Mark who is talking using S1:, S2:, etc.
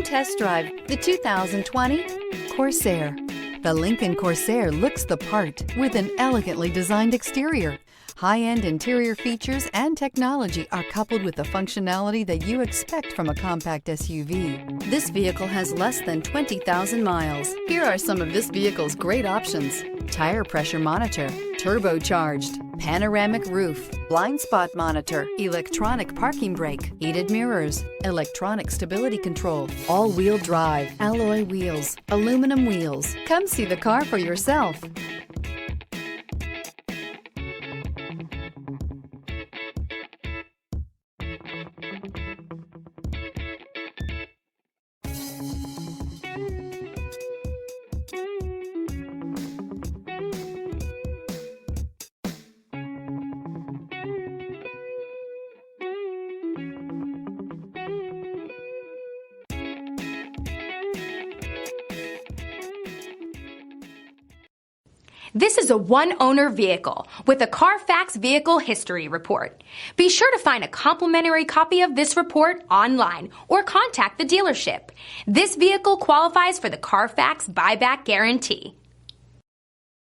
S1: test drive the 2020 Corsair. The Lincoln Corsair looks the part with an elegantly designed exterior. High-end interior features and technology are coupled with the functionality that you expect from a compact SUV. This vehicle has less than 20,000 miles. Here are some of this vehicle's great options: tire pressure monitor, turbocharged, panoramic roof, blind spot monitor, electronic parking brake, heated mirrors, electronic stability control, all-wheel drive, alloy wheels, aluminum wheels. Come see the car for yourself.
S2: This is a one-owner vehicle with a Carfax Vehicle History Report. Be sure to find a complimentary copy of this report online or contact the dealership. This vehicle qualifies for the Carfax Buyback Guarantee.